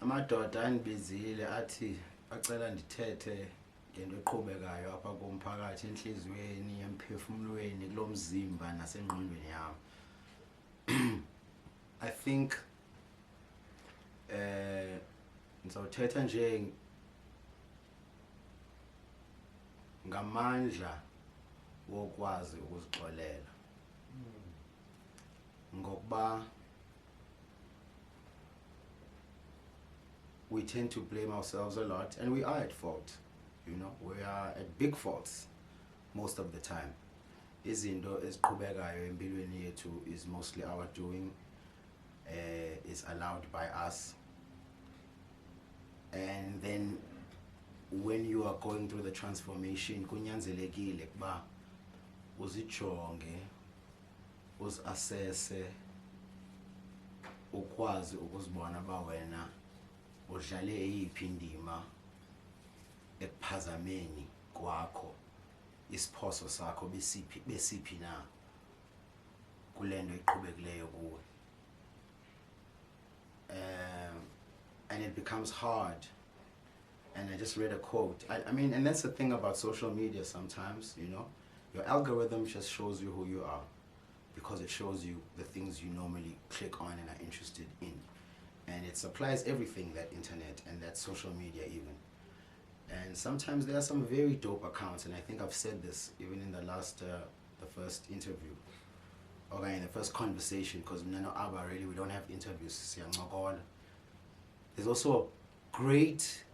amadoda andibizile athi acela ndithethe ngento eqhubekayo apha komphakathi enhliziyweni emphefumulweni kulo mzimba nasengqondweni yami. I think ngizothetha nje ngamandla wokwazi ukuzixolela ngokuba we tend to blame ourselves a lot, and we are at fault. You know, we are at big faults most of the time. Izinto eziqhubekayo empilweni yethu is mostly our doing, is allowed by us. And then when you are going through the transformation, kunyanzelekile kuba uzijonge, uzi-assesse, ukwazi ukuzibona ba wena udlale eyiphi indima ekuphazameni kwakho isiphoso sakho besiphi na kulento iqhubekileyo kuwe. And it becomes hard. And I just read a quote. I mean, and that's the thing about social media sometimes, you know. Your algorithm just shows you who you are because it shows you the things you normally click on and are interested in. And it supplies everything, that internet and that social media even. And sometimes there are some very dope accounts, and I think I've said this even in the first interview, or in the first conversation, because Abba, really, we don't have interviews. There's also a great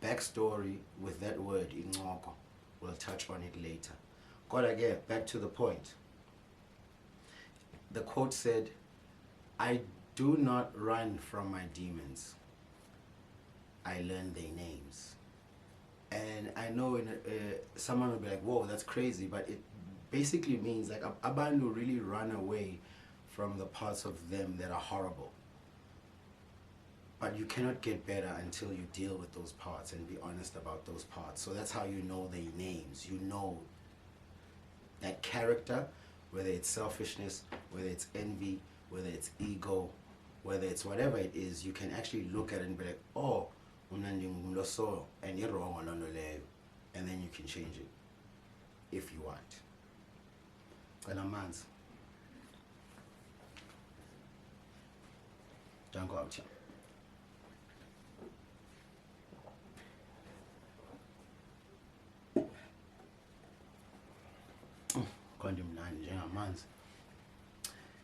backstory with that word, inqoko. We'll touch on it later. Gotta get back to the point. The quote said, "I do not run from my demons. I learn their names." And I know someone will be like, whoa, that's crazy, but it basically means like abantu really run away from the parts of them that are horrible. But you cannot get better until you deal with those parts and be honest about those parts. So that's how you know their names. You know that character, whether it's selfishness, whether it's envy, whether it's ego, whether it's whatever it is, you can actually look at it and be like, oh, and you're wrong on leyo, and then you can change it if you want. Don't go out here.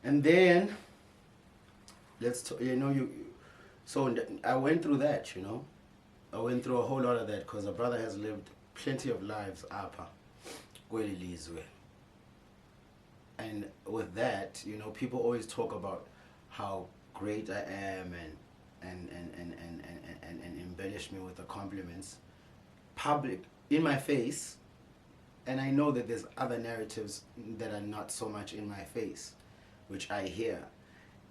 And then so I went through that, you know. I went through a whole lot of that because a brother has lived plenty of lives apha kweli lizwe. And with that, you know, people always talk about how great I am and embellish me with the compliments public in my face. And I know that there's other narratives that are not so much in my face, which I hear.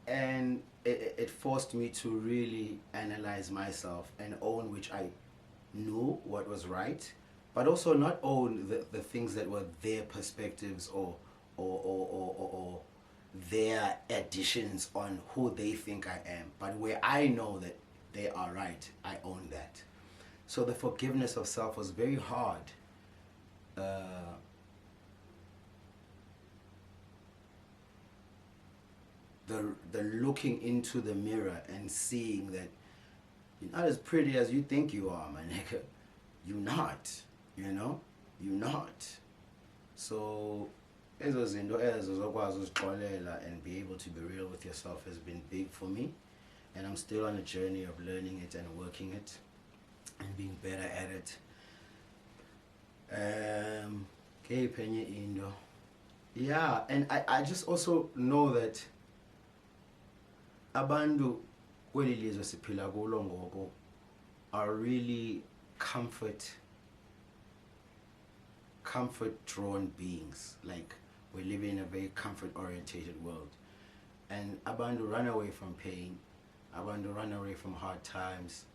And it forced me to really analyze myself and own which I knew what was right, but also not own the things that were their perspectives or their additions on who they think I am. But where I know that they are right, I own that. So the forgiveness of self was very hard. The looking into the mirror and seeing that you're not as pretty as you think you are, my nigga. You're not, you know? You're not. So ezo zinto ezo zokwazi uzixolela and be able to be real with yourself has been big for me, and I'm still on a journey of learning it and working it and being better at it. Yeah, and I just also know that abantu kweli lizwe siphila kulo ngoku are really comfort drawn beings. Like, we live in a very comfort orientated world, and abantu run away from pain, abantu run away from hard times.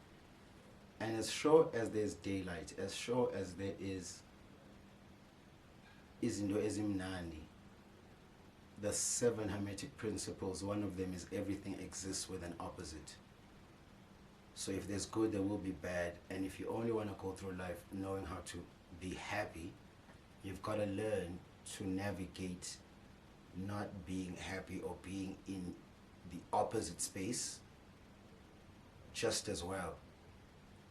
And as sure as there's daylight, as sure as there is izinto ezimnandi, the 7 Hermetic principles, one of them is everything exists with an opposite. So if there's good, there will be bad. And if you only want to go through life knowing how to be happy, you've got to learn to navigate not being happy or being in the opposite space just as well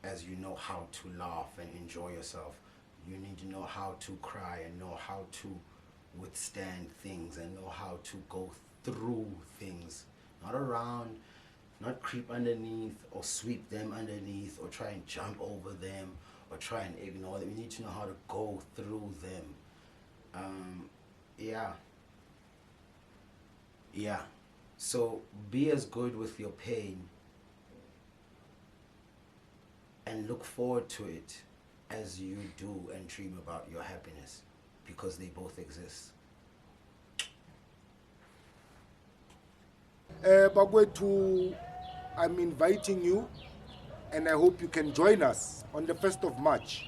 as you know how to laugh and enjoy yourself. You need to know how to cry and know how to withstand things and know how to go through things, not around, not creep underneath or sweep them underneath or try and jump over them or try and ignore them. You need to know how to go through them. Yeah. So be as good with your pain and look forward to it as you do and dream about your happiness, because they both exist. Bagwethu, I'm inviting you, and I hope you can join us on the 1st of March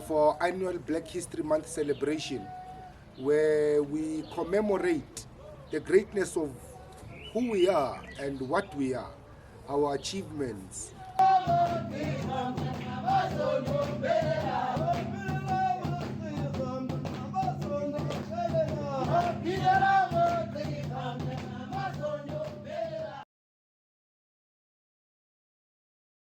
for annual Black History Month celebration, where we commemorate the greatness of who we are and what we are, our achievements.